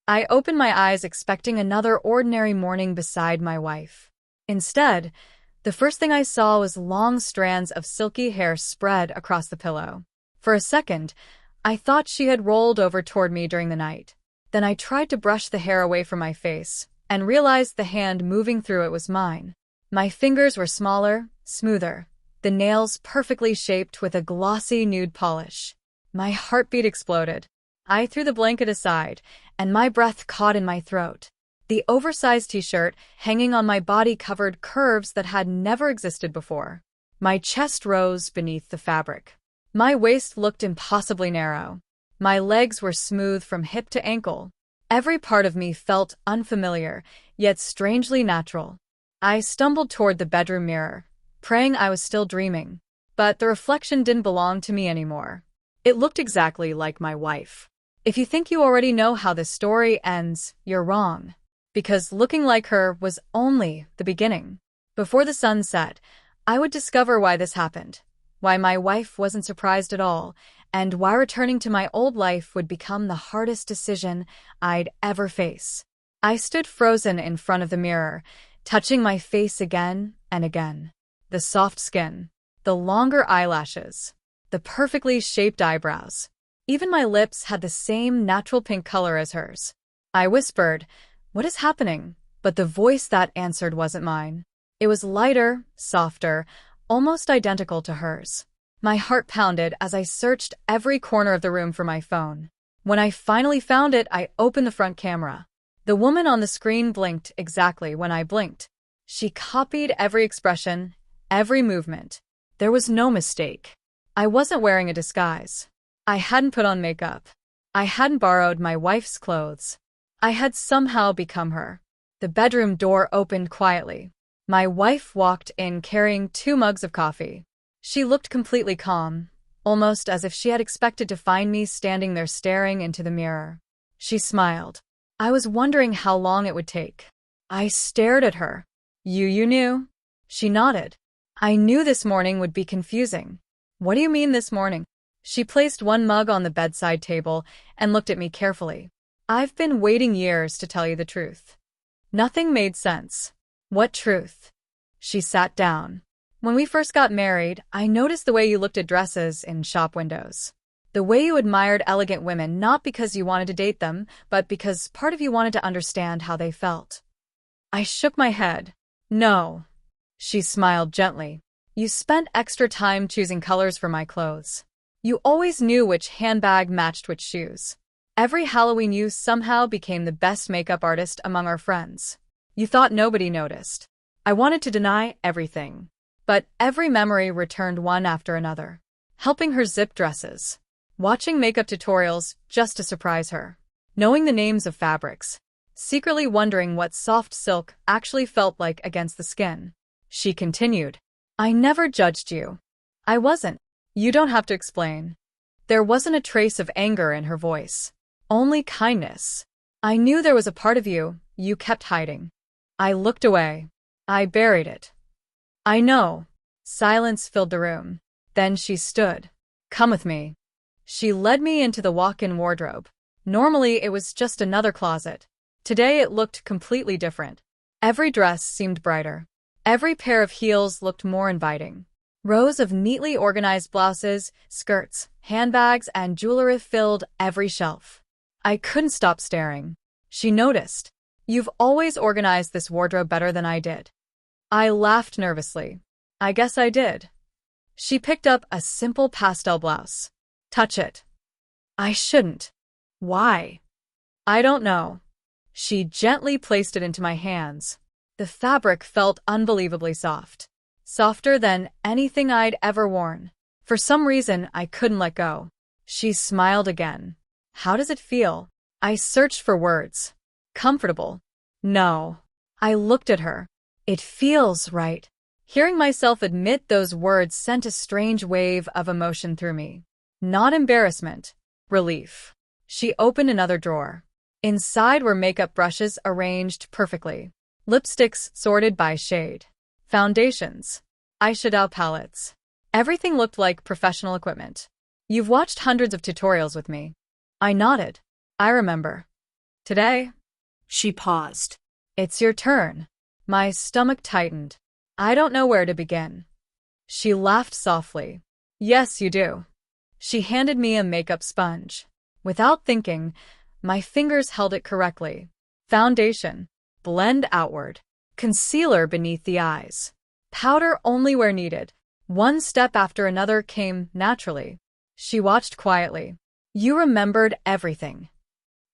I opened my eyes expecting another ordinary morning beside my wife. Instead, the first thing I saw was long strands of silky hair spread across the pillow. For a second, I thought she had rolled over toward me during the night. Then I tried to brush the hair away from my face and realized the hand moving through it was mine. My fingers were smaller, smoother, the nails perfectly shaped with a glossy nude polish. My heartbeat exploded. I threw the blanket aside, and my breath caught in my throat. The oversized t-shirt hanging on my body covered curves that had never existed before. My chest rose beneath the fabric. My waist looked impossibly narrow. My legs were smooth from hip to ankle. Every part of me felt unfamiliar, yet strangely natural. I stumbled toward the bedroom mirror, praying I was still dreaming. But the reflection didn't belong to me anymore. It looked exactly like my wife. If you think you already know how this story ends, you're wrong. Because looking like her was only the beginning. Before the sun set, I would discover why this happened, why my wife wasn't surprised at all, and why returning to my old life would become the hardest decision I'd ever face. I stood frozen in front of the mirror, touching my face again and again. The soft skin, the longer eyelashes, the perfectly shaped eyebrows. Even my lips had the same natural pink color as hers. I whispered, "What is happening?" But the voice that answered wasn't mine. It was lighter, softer, almost identical to hers. My heart pounded as I searched every corner of the room for my phone. When I finally found it, I opened the front camera. The woman on the screen blinked exactly when I blinked. She copied every expression, every movement. There was no mistake. I wasn't wearing a disguise. I hadn't put on makeup. I hadn't borrowed my wife's clothes. I had somehow become her. The bedroom door opened quietly. My wife walked in carrying 2 mugs of coffee. She looked completely calm, almost as if she had expected to find me standing there staring into the mirror. She smiled. I was wondering how long it would take. I stared at her. You knew?" She nodded. "I knew this morning would be confusing." "What do you mean this morning?" She placed 1 mug on the bedside table and looked at me carefully. "I've been waiting years to tell you the truth." Nothing made sense. "What truth?" She sat down. "When we first got married, I noticed the way you looked at dresses in shop windows. The way you admired elegant women not because you wanted to date them, but because part of you wanted to understand how they felt." I shook my head. "No." She smiled gently. "You spent extra time choosing colors for my clothes. You always knew which handbag matched which shoes. Every Halloween you somehow became the best makeup artist among our friends. You thought nobody noticed." I wanted to deny everything. But every memory returned one after another. Helping her zip dresses. Watching makeup tutorials just to surprise her. Knowing the names of fabrics. Secretly wondering what soft silk actually felt like against the skin. She continued. "I never judged you." "I wasn't. You don't have to explain." There wasn't a trace of anger in her voice. Only kindness. "I knew there was a part of you kept hiding." I looked away. I buried it. "I know." Silence filled the room. Then she stood. "Come with me." She led me into the walk-in wardrobe. Normally it was just another closet. Today it looked completely different. Every dress seemed brighter. Every pair of heels looked more inviting. Rows of neatly organized blouses, skirts, handbags, and jewelry filled every shelf. I couldn't stop staring. She noticed. "You've always organized this wardrobe better than I did." I laughed nervously. "I guess I did." She picked up a simple pastel blouse. "Touch it." "I shouldn't." "Why?" "I don't know." She gently placed it into my hands. The fabric felt unbelievably soft. Softer than anything I'd ever worn. For some reason, I couldn't let go. She smiled again. "How does it feel?" I searched for words. "Comfortable." "No." I looked at her. "It feels right." Hearing myself admit those words sent a strange wave of emotion through me. Not embarrassment. Relief. She opened another drawer. Inside were makeup brushes arranged perfectly. Lipsticks sorted by shade. Foundations. Eyeshadow palettes. Everything looked like professional equipment. "You've watched hundreds of tutorials with me." I nodded. "I remember." Today, She paused. it's your turn. My stomach tightened. I don't know where to begin. She laughed softly. Yes, you do. She handed me a makeup sponge. Without thinking, my fingers held it correctly. Foundation. Blend outward. Concealer beneath the eyes. Powder only where needed. One step after another came naturally. She watched quietly. You remembered everything.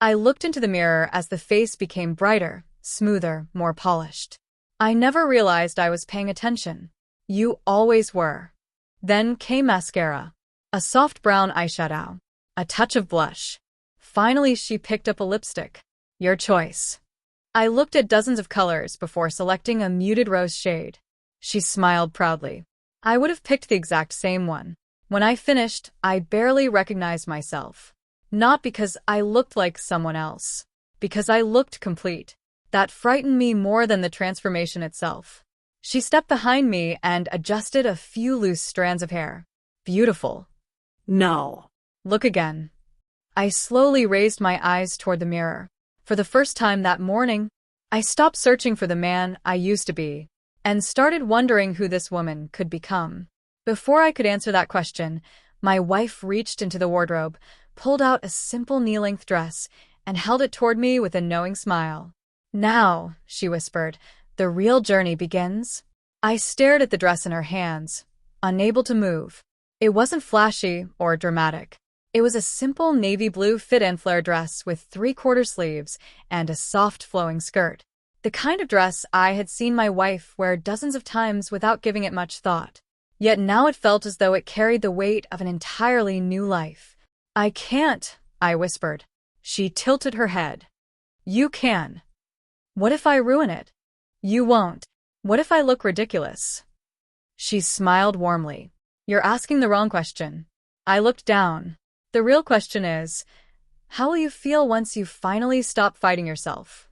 I looked into the mirror as the face became brighter, smoother, more polished. I never realized I was paying attention. You always were. Then came mascara. A soft brown eyeshadow. A touch of blush. Finally, she picked up a lipstick. Your choice. I looked at dozens of colors before selecting a muted rose shade. She smiled proudly. I would have picked the exact same one. When I finished, I barely recognized myself. Not because I looked like someone else. Because I looked complete. That frightened me more than the transformation itself. She stepped behind me and adjusted a few loose strands of hair. Beautiful. No. Look again. I slowly raised my eyes toward the mirror. For the first time that morning, I stopped searching for the man I used to be and started wondering who this woman could become. Before I could answer that question, my wife reached into the wardrobe, pulled out a simple knee-length dress, and held it toward me with a knowing smile. Now, she whispered, the real journey begins. I stared at the dress in her hands, unable to move. It wasn't flashy or dramatic. It was a simple navy blue fit-in flare dress with three-quarter sleeves and a soft flowing skirt. The kind of dress I had seen my wife wear dozens of times without giving it much thought. Yet now it felt as though it carried the weight of an entirely new life. I can't, I whispered. She tilted her head. You can. What if I ruin it? You won't. What if I look ridiculous? She smiled warmly. You're asking the wrong question. I looked down. The real question is, how will you feel once you finally stop fighting yourself?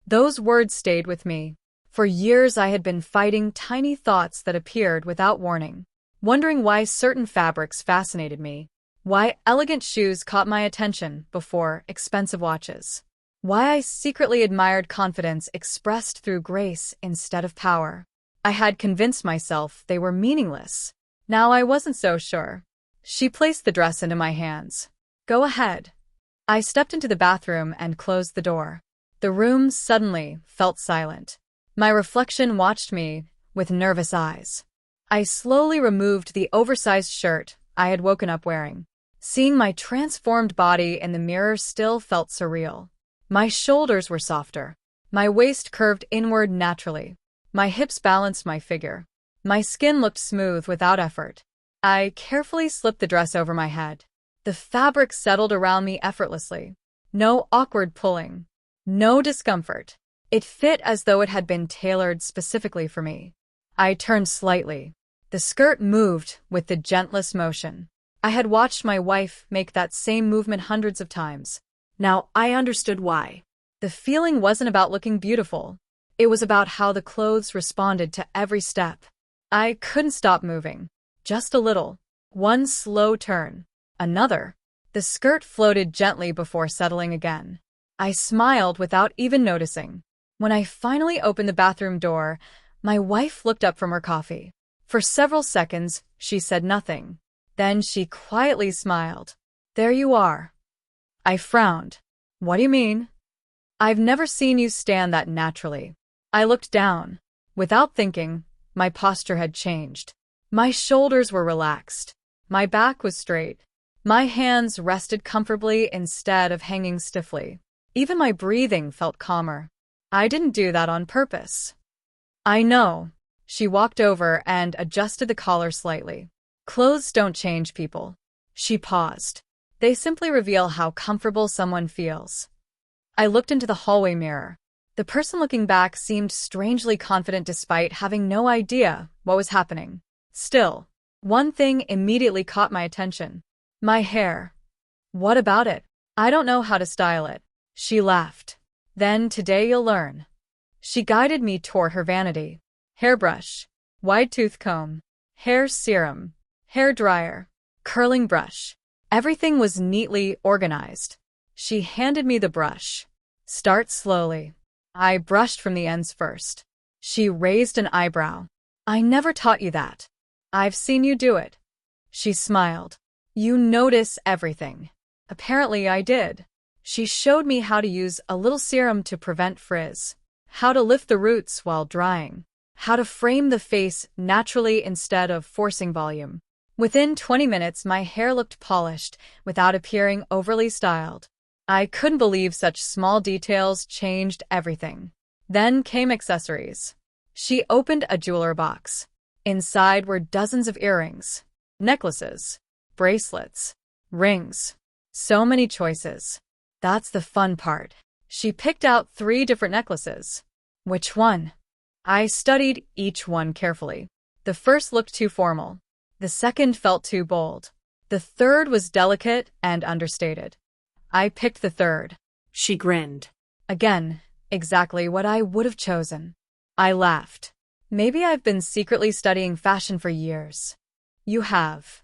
Those words stayed with me. For years I had been fighting tiny thoughts that appeared without warning, wondering why certain fabrics fascinated me, why elegant shoes caught my attention before expensive watches, why I secretly admired confidence expressed through grace instead of power. I had convinced myself they were meaningless. Now I wasn't so sure. She placed the dress into my hands. Go ahead. I stepped into the bathroom and closed the door. The room suddenly felt silent. My reflection watched me with nervous eyes. I slowly removed the oversized shirt I had woken up wearing. Seeing my transformed body in the mirror still felt surreal. My shoulders were softer. My waist curved inward naturally. My hips balanced my figure. My skin looked smooth without effort. I carefully slipped the dress over my head. The fabric settled around me effortlessly. No awkward pulling. No discomfort. It fit as though it had been tailored specifically for me. I turned slightly. The skirt moved with the gentlest motion. I had watched my wife make that same movement hundreds of times. Now I understood why. The feeling wasn't about looking beautiful. It was about how the clothes responded to every step. I couldn't stop moving. Just a little. One slow turn. Another. The skirt floated gently before settling again. I smiled without even noticing. When I finally opened the bathroom door, my wife looked up from her coffee. For several seconds, she said nothing. Then she quietly smiled. There you are. I frowned. What do you mean? I've never seen you stand that naturally. I looked down. Without thinking, my posture had changed. My shoulders were relaxed. My back was straight. My hands rested comfortably instead of hanging stiffly. Even my breathing felt calmer. I didn't do that on purpose. I know. She walked over and adjusted the collar slightly. Clothes don't change people. She paused. They simply reveal how comfortable someone feels. I looked into the hallway mirror. The person looking back seemed strangely confident despite having no idea what was happening. Still, one thing immediately caught my attention. My hair. What about it? I don't know how to style it. She laughed. Then today you'll learn. She guided me toward her vanity. Hairbrush, wide tooth comb, hair serum, hair dryer, curling brush. Everything was neatly organized. She handed me the brush. Start slowly. I brushed from the ends first. She raised an eyebrow. I never taught you that. I've seen you do it. She smiled. You notice everything. Apparently I did. She showed me how to use a little serum to prevent frizz, how to lift the roots while drying, how to frame the face naturally instead of forcing volume. Within 20 minutes, my hair looked polished without appearing overly styled. I couldn't believe such small details changed everything. Then came accessories. She opened a jeweler box. Inside were dozens of earrings, necklaces, bracelets, rings. So many choices. That's the fun part. She picked out 3 different necklaces. Which one? I studied each one carefully. The first looked too formal. The second felt too bold. The third was delicate and understated. I picked the third. She grinned. Again, exactly what I would have chosen. I laughed. Maybe I've been secretly studying fashion for years. You have.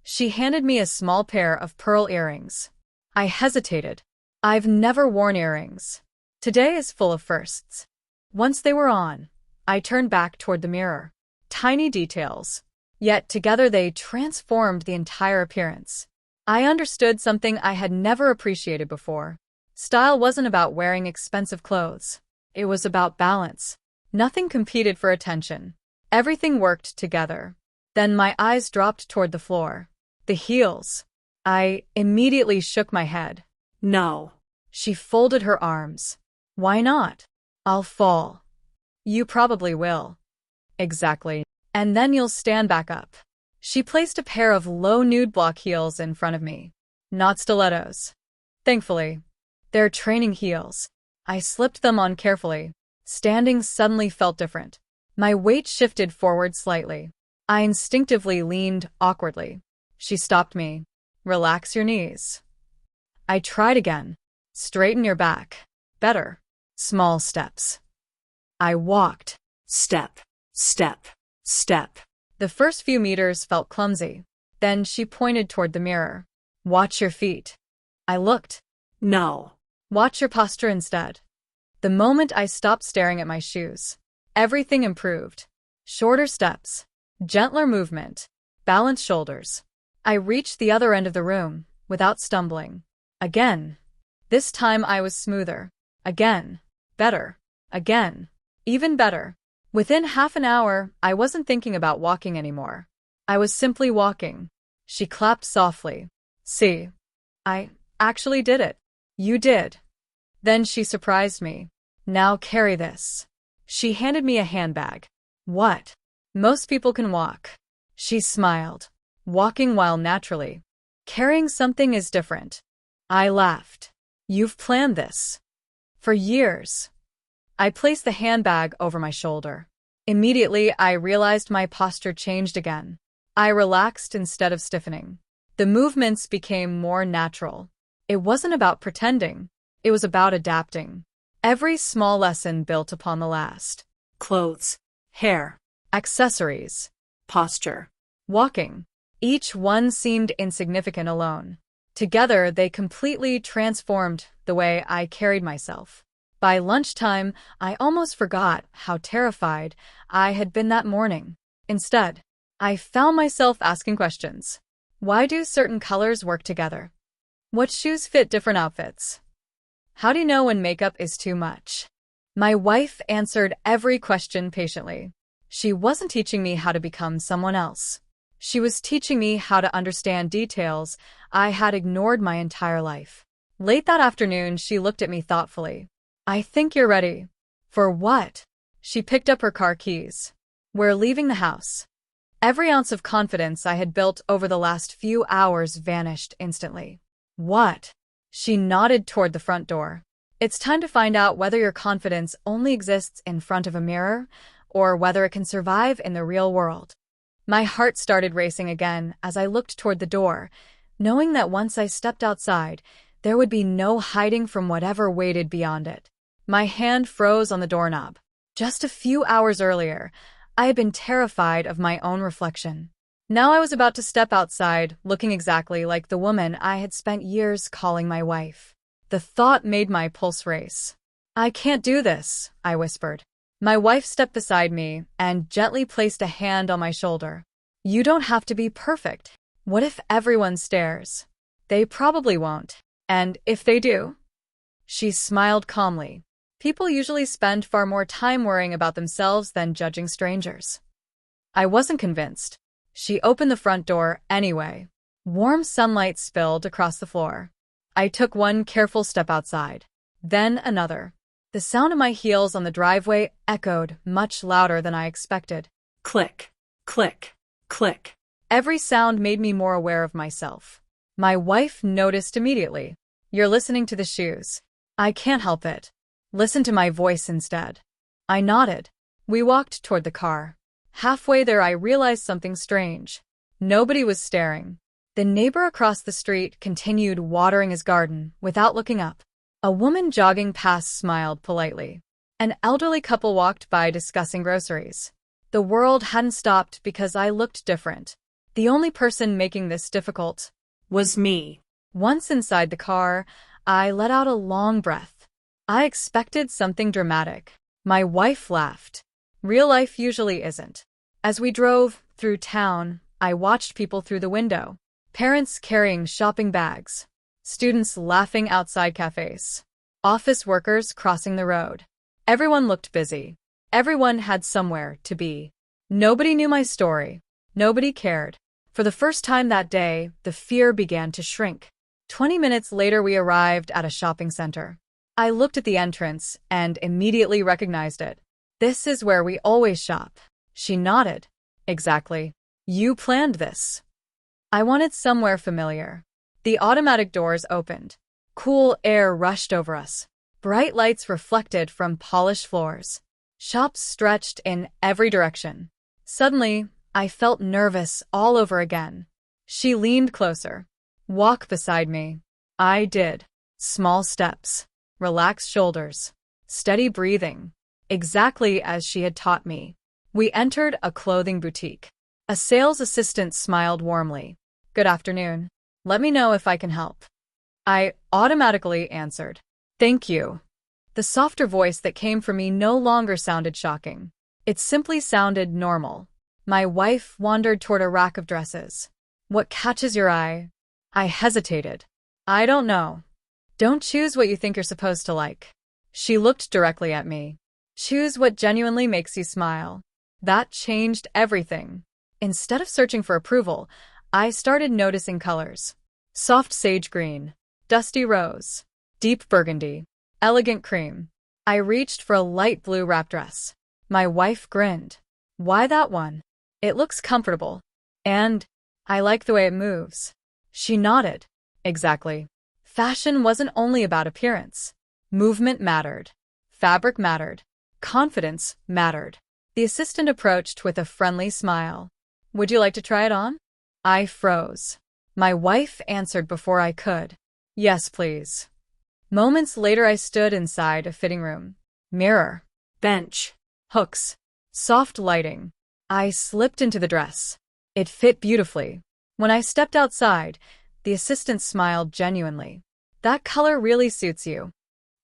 She handed me a small pair of pearl earrings. I hesitated. I've never worn earrings. Today is full of firsts. Once they were on, I turned back toward the mirror. Tiny details. Yet together they transformed the entire appearance. I understood something I had never appreciated before. Style wasn't about wearing expensive clothes. It was about balance. Nothing competed for attention. Everything worked together. Then my eyes dropped toward the floor. The heels. I immediately shook my head. No. She folded her arms. Why not? I'll fall. You probably will. Exactly. And then you'll stand back up. She placed a pair of low nude block heels in front of me. Not stilettos. Thankfully. They're training heels. I slipped them on carefully. Standing suddenly felt different. My weight shifted forward slightly. I instinctively leaned awkwardly. She stopped me. Relax your knees. I tried again. Straighten your back. Better. Small steps. I walked. Step, step, step. The first few meters felt clumsy. Then she pointed toward the mirror. Watch your feet. I looked. No. Watch your posture instead. The moment I stopped staring at my shoes, everything improved. Shorter steps. Gentler movement. Balanced shoulders. I reached the other end of the room, without stumbling. Again. This time I was smoother. Again. Better. Again. Even better. Within half an hour, I wasn't thinking about walking anymore. I was simply walking. She clapped softly. See. I actually did it. You did. Then she surprised me. Now carry this. She handed me a handbag. What? Most people can walk. She smiled. Walking while naturally. Carrying something is different. I laughed. You've planned this. For years. I placed the handbag over my shoulder. Immediately, I realized my posture changed again. I relaxed instead of stiffening. The movements became more natural. It wasn't about pretending. It was about adapting. Every small lesson built upon the last. Clothes, hair, Accessories. posture. Walking. Each one seemed insignificant alone. Together, they completely transformed the way I carried myself. By lunchtime, I almost forgot how terrified I had been that morning. Instead, I found myself asking questions. Why do certain colors work together? What shoes fit different outfits? How do you know when makeup is too much? My wife answered every question patiently. She wasn't teaching me how to become someone else. She was teaching me how to understand details I had ignored my entire life. Late that afternoon, she looked at me thoughtfully. I think you're ready. For what? She picked up her car keys. We're leaving the house. Every ounce of confidence I had built over the last few hours vanished instantly. What? She nodded toward the front door. It's time to find out whether your confidence only exists in front of a mirror or whether it can survive in the real world. My heart started racing again as I looked toward the door, knowing that once I stepped outside, there would be no hiding from whatever waited beyond it. My hand froze on the doorknob. Just a few hours earlier, I had been terrified of my own reflection. Now I was about to step outside, looking exactly like the woman I had spent years calling my wife. The thought made my pulse race. I can't do this, I whispered. My wife stepped beside me and gently placed a hand on my shoulder. You don't have to be perfect. What if everyone stares? They probably won't. And if they do? She smiled calmly. People usually spend far more time worrying about themselves than judging strangers. I wasn't convinced. She opened the front door anyway. Warm sunlight spilled across the floor. I took one careful step outside, then another. The sound of my heels on the driveway echoed much louder than I expected. Click, click, click. Every sound made me more aware of myself. My wife noticed immediately. You're listening to the shoes. I can't help it. Listen to my voice instead. I nodded. We walked toward the car. Halfway there, I realized something strange. Nobody was staring. The neighbor across the street continued watering his garden without looking up. A woman jogging past smiled politely. An elderly couple walked by discussing groceries. The world hadn't stopped because I looked different. The only person making this difficult was me. Once inside the car, I let out a long breath. I expected something dramatic. My wife laughed. Real life usually isn't. As we drove through town, I watched people through the window. Parents carrying shopping bags. Students laughing outside cafes. Office workers crossing the road. Everyone looked busy. Everyone had somewhere to be. Nobody knew my story. Nobody cared. For the first time that day, the fear began to shrink. 20 minutes later, we arrived at a shopping center. I looked at the entrance and immediately recognized it. This is where we always shop. She nodded. Exactly. You planned this. I wanted somewhere familiar. The automatic doors opened. Cool air rushed over us. Bright lights reflected from polished floors. Shops stretched in every direction. Suddenly, I felt nervous all over again. She leaned closer. Walk beside me. I did. Small steps. Relaxed shoulders. Steady breathing. Exactly as she had taught me. We entered a clothing boutique. A sales assistant smiled warmly. Good afternoon. Let me know if I can help. I automatically answered. Thank you. The softer voice that came from me no longer sounded shocking. It simply sounded normal. My wife wandered toward a rack of dresses. What catches your eye? I hesitated. I don't know. Don't choose what you think you're supposed to like. She looked directly at me. Choose what genuinely makes you smile. That changed everything. Instead of searching for approval, I started noticing colors. Soft sage green, dusty rose, deep burgundy, elegant cream. I reached for a light blue wrap dress. My wife grinned. Why that one? It looks comfortable. And I like the way it moves. She nodded. Exactly. Fashion wasn't only about appearance. Movement mattered. Fabric mattered. Confidence mattered. The assistant approached with a friendly smile. Would you like to try it on? I froze. My wife answered before I could. Yes, please. Moments later, I stood inside a fitting room. Mirror. Bench. Hooks. Soft lighting. I slipped into the dress. It fit beautifully. When I stepped outside, the assistant smiled genuinely. That color really suits you.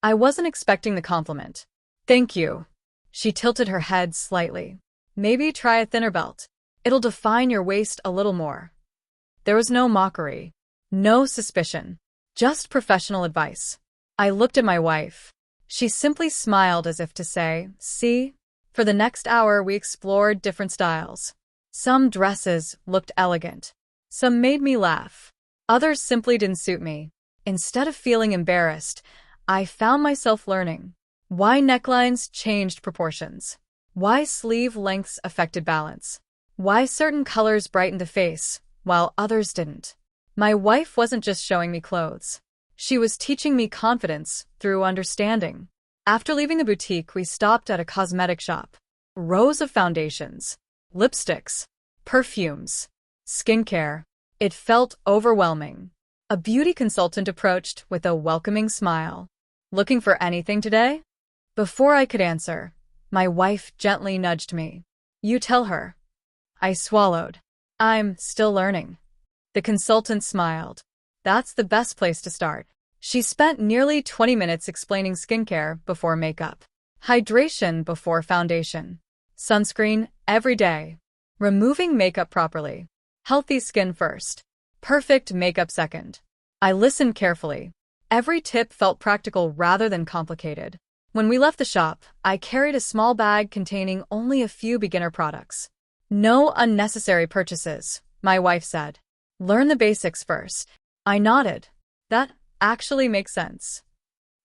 I wasn't expecting the compliment. Thank you. She tilted her head slightly. Maybe try a thinner belt. It'll define your waist a little more. There was no mockery. No suspicion. Just professional advice. I looked at my wife. She simply smiled as if to say, see? For the next hour, we explored different styles. Some dresses looked elegant. Some made me laugh. Others simply didn't suit me. Instead of feeling embarrassed, I found myself learning why necklines changed proportions, why sleeve lengths affected balance, why certain colors brightened the face while others didn't. My wife wasn't just showing me clothes. She was teaching me confidence through understanding. After leaving the boutique, we stopped at a cosmetic shop. Rows of foundations, lipsticks, perfumes, skincare. It felt overwhelming. A beauty consultant approached with a welcoming smile. Looking for anything today? Before I could answer, my wife gently nudged me. You tell her. I swallowed. I'm still learning. The consultant smiled. That's the best place to start. She spent nearly 20 minutes explaining skincare before makeup, hydration before foundation, sunscreen every day, removing makeup properly, healthy skin first, perfect makeup second. I listened carefully. Every tip felt practical rather than complicated. When we left the shop, I carried a small bag containing only a few beginner products. No unnecessary purchases, my wife said. Learn the basics first. I nodded. That actually makes sense.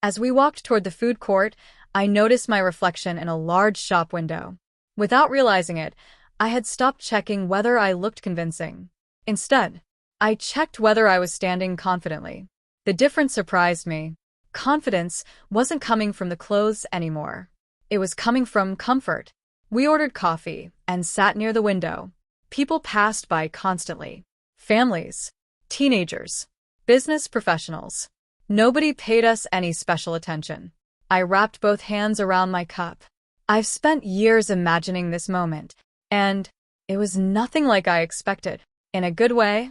As we walked toward the food court, I noticed my reflection in a large shop window. Without realizing it, I had stopped checking whether I looked convincing. Instead, I checked whether I was standing confidently. The difference surprised me. Confidence wasn't coming from the clothes anymore. It was coming from comfort. We ordered coffee and sat near the window. People passed by constantly. Families, teenagers, business professionals. Nobody paid us any special attention. I wrapped both hands around my cup. I've spent years imagining this moment, and it was nothing like I expected. In a good way?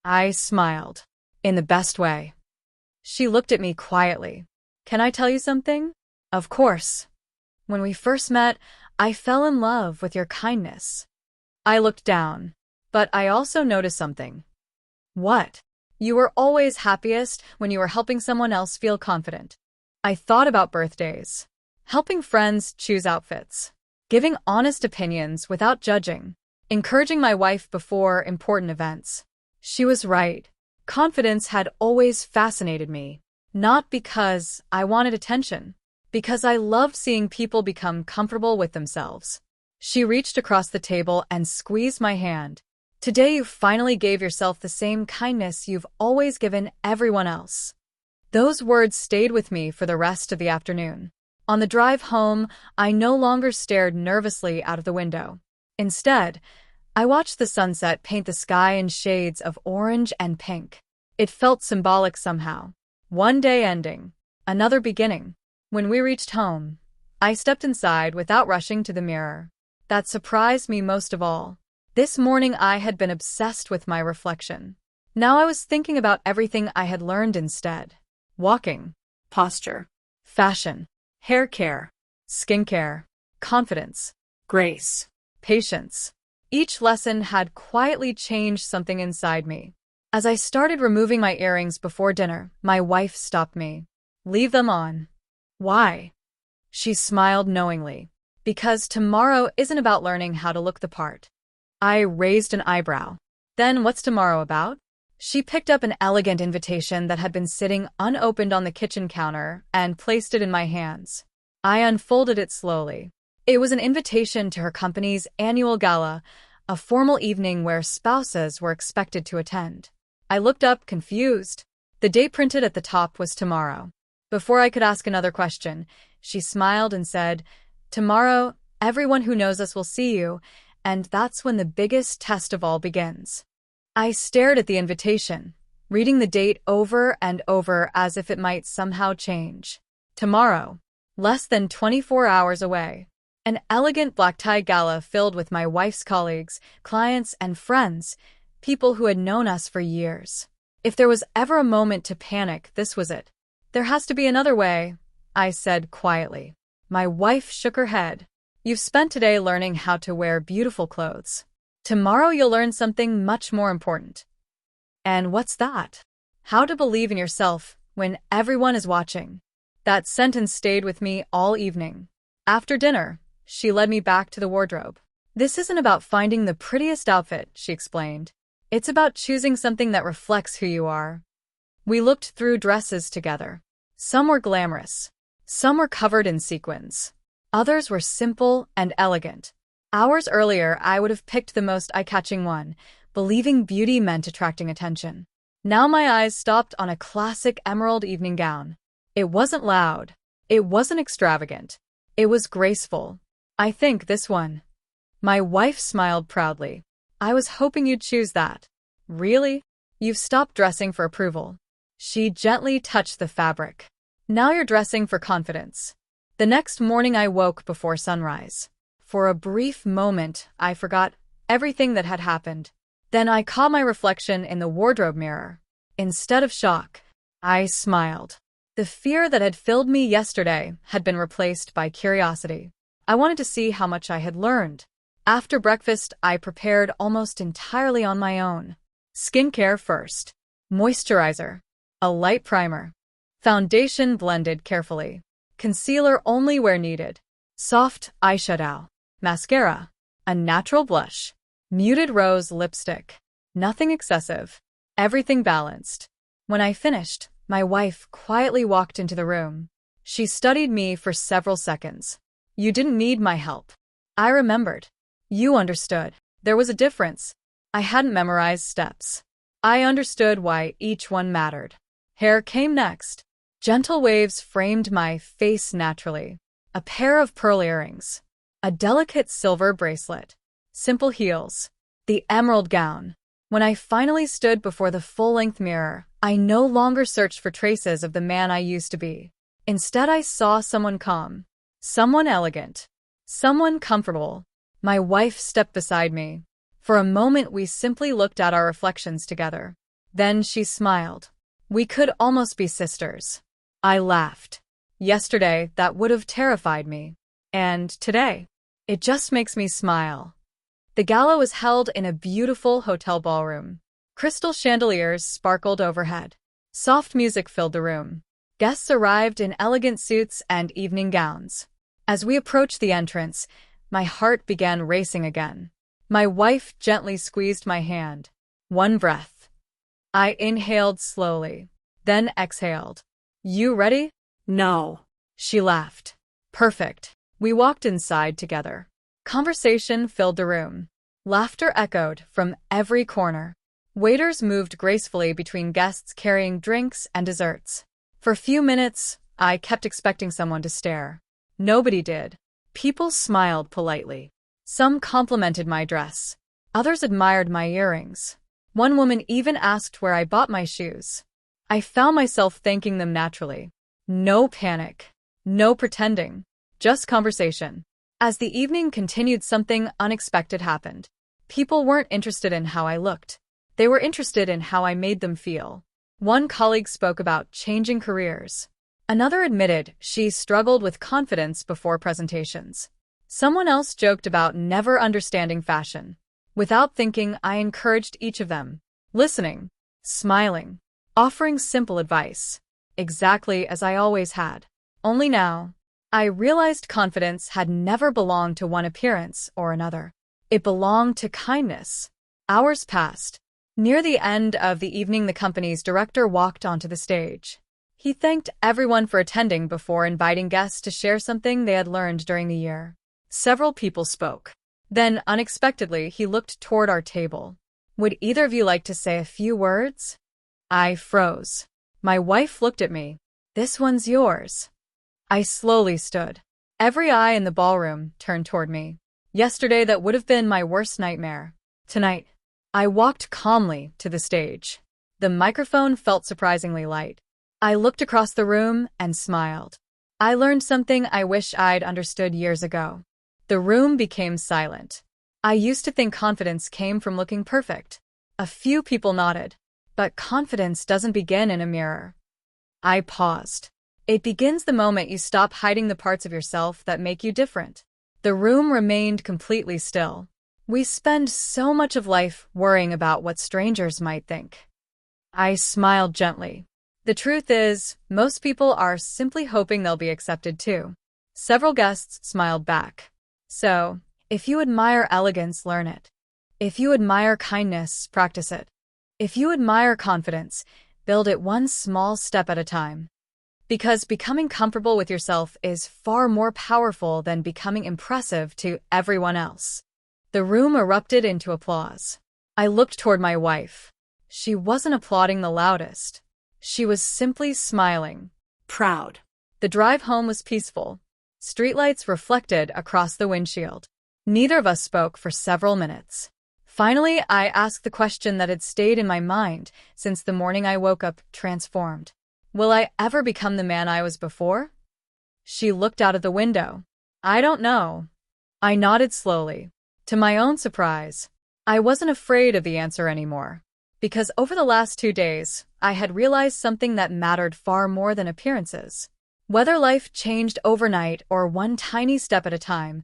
I smiled. In the best way. She looked at me quietly. Can I tell you something? Of course. When we first met, I fell in love with your kindness. I looked down, but I also noticed something. What? You were always happiest when you were helping someone else feel confident. I thought about birthdays, helping friends choose outfits, giving honest opinions without judging, encouraging my wife before important events. She was right. Confidence had always fascinated me, not because I wanted attention, because I loved seeing people become comfortable with themselves. She reached across the table and squeezed my hand. Today you finally gave yourself the same kindness you've always given everyone else. Those words stayed with me for the rest of the afternoon. On the drive home, I no longer stared nervously out of the window. Instead, I watched the sunset paint the sky in shades of orange and pink. It felt symbolic somehow. One day ending, another beginning. When we reached home, I stepped inside without rushing to the mirror. That surprised me most of all. This morning I had been obsessed with my reflection. Now I was thinking about everything I had learned instead. Walking, Posture. fashion, hair care, skincare, confidence, Grace. patience. Each lesson had quietly changed something inside me. As I started removing my earrings before dinner, my wife stopped me. Leave them on. Why? She smiled knowingly. Because tomorrow isn't about learning how to look the part. I raised an eyebrow. Then what's tomorrow about? She picked up an elegant invitation that had been sitting unopened on the kitchen counter and placed it in my hands. I unfolded it slowly. It was an invitation to her company's annual gala, a formal evening where spouses were expected to attend. I looked up, confused. The date printed at the top was tomorrow. Before I could ask another question, she smiled and said, "Tomorrow, everyone who knows us will see you, and that's when the biggest test of all begins." I stared at the invitation, reading the date over and over as if it might somehow change. Tomorrow, less than 24 hours away. An elegant black-tie gala filled with my wife's colleagues, clients, and friends, people who had known us for years. If there was ever a moment to panic, this was it. "There has to be another way," I said quietly. My wife shook her head. "You've spent today learning how to wear beautiful clothes. Tomorrow you'll learn something much more important." And what's that? How to believe in yourself when everyone is watching. That sentence stayed with me all evening. After dinner, she led me back to the wardrobe. "This isn't about finding the prettiest outfit," she explained. "It's about choosing something that reflects who you are." We looked through dresses together. Some were glamorous. Some were covered in sequins. Others were simple and elegant. Hours earlier, I would have picked the most eye-catching one, believing beauty meant attracting attention. Now my eyes stopped on a classic emerald evening gown. It wasn't loud. It wasn't extravagant. It was graceful. "I think this one." My wife smiled proudly. "I was hoping you'd choose that." "Really? You've stopped dressing for approval." She gently touched the fabric. "Now you're dressing for confidence." The next morning I woke before sunrise. For a brief moment, I forgot everything that had happened. Then I caught my reflection in the wardrobe mirror. Instead of shock, I smiled. The fear that had filled me yesterday had been replaced by curiosity. I wanted to see how much I had learned. After breakfast, I prepared almost entirely on my own. Skincare first. Moisturizer. A light primer. Foundation blended carefully. Concealer only where needed. Soft eyeshadow. Mascara. A natural blush. Muted rose lipstick. Nothing excessive. Everything balanced. When I finished, my wife quietly walked into the room. She studied me for several seconds. You didn't need my help. I remembered. You understood. There was a difference. I hadn't memorized steps. I understood why each one mattered. Hair came next. Gentle waves framed my face naturally. A pair of pearl earrings. A delicate silver bracelet. Simple heels. The emerald gown. When I finally stood before the full-length mirror, I no longer searched for traces of the man I used to be. Instead, I saw someone calm. Someone elegant. Someone comfortable. My wife stepped beside me. For a moment, we simply looked at our reflections together. Then she smiled. We could almost be sisters. I laughed. Yesterday, that would have terrified me. And today, it just makes me smile. The gala was held in a beautiful hotel ballroom. Crystal chandeliers sparkled overhead. Soft music filled the room. Guests arrived in elegant suits and evening gowns. As we approached the entrance, my heart began racing again. My wife gently squeezed my hand. One breath. I inhaled slowly, then exhaled. You ready? No. She laughed. Perfect. We walked inside together. Conversation filled the room. Laughter echoed from every corner. Waiters moved gracefully between guests carrying drinks and desserts. For a few minutes, I kept expecting someone to stare. Nobody did. People smiled politely. Some complimented my dress. Others admired my earrings. One woman even asked where I bought my shoes. I found myself thanking them naturally. No panic. No pretending. Just conversation. As the evening continued, something unexpected happened. People weren't interested in how I looked. They were interested in how I made them feel. One colleague spoke about changing careers. Another admitted she struggled with confidence before presentations. Someone else joked about never understanding fashion. Without thinking, I encouraged each of them. Listening. Smiling. Offering simple advice. Exactly as I always had. Only now, I realized confidence had never belonged to one appearance or another. It belonged to kindness. Hours passed. Near the end of the evening, the company's director walked onto the stage. He thanked everyone for attending before inviting guests to share something they had learned during the year. Several people spoke. Then, unexpectedly, he looked toward our table. Would either of you like to say a few words? I froze. My wife looked at me. This one's yours. I slowly stood. Every eye in the ballroom turned toward me. Yesterday, that would have been my worst nightmare. Tonight, I walked calmly to the stage. The microphone felt surprisingly light. I looked across the room and smiled. I learned something I wish I'd understood years ago. The room became silent. I used to think confidence came from looking perfect. A few people nodded. But confidence doesn't begin in a mirror. I paused. It begins the moment you stop hiding the parts of yourself that make you different. The room remained completely still. We spend so much of life worrying about what strangers might think. I smiled gently. The truth is, most people are simply hoping they'll be accepted too. Several guests smiled back. So, if you admire elegance, learn it. If you admire kindness, practice it. If you admire confidence, build it one small step at a time. Because becoming comfortable with yourself is far more powerful than becoming impressive to everyone else. The room erupted into applause. I looked toward my wife. She wasn't applauding the loudest. She was simply smiling. Proud. The drive home was peaceful. Streetlights reflected across the windshield. Neither of us spoke for several minutes. Finally, I asked the question that had stayed in my mind since the morning I woke up transformed. Will I ever become the man I was before? She looked out of the window. I don't know. I nodded slowly. To my own surprise, I wasn't afraid of the answer anymore. Because over the last 2 days, I had realized something that mattered far more than appearances. Whether life changed overnight or one tiny step at a time,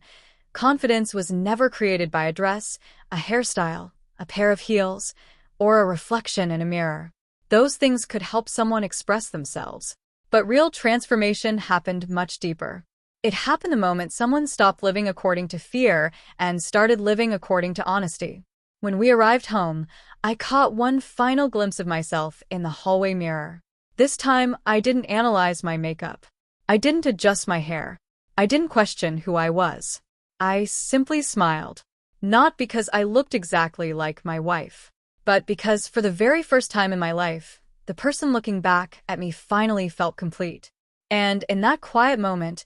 confidence was never created by a dress, a hairstyle, a pair of heels, or a reflection in a mirror. Those things could help someone express themselves. But real transformation happened much deeper. It happened the moment someone stopped living according to fear and started living according to honesty. When we arrived home, I caught one final glimpse of myself in the hallway mirror. This time, I didn't analyze my makeup. I didn't adjust my hair. I didn't question who I was. I simply smiled. Not because I looked exactly like my wife, but because for the very first time in my life, the person looking back at me finally felt complete. And in that quiet moment,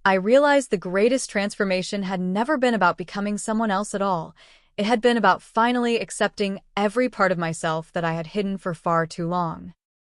I realized the greatest transformation had never been about becoming someone else at all. It had been about finally accepting every part of myself that I had hidden for far too long.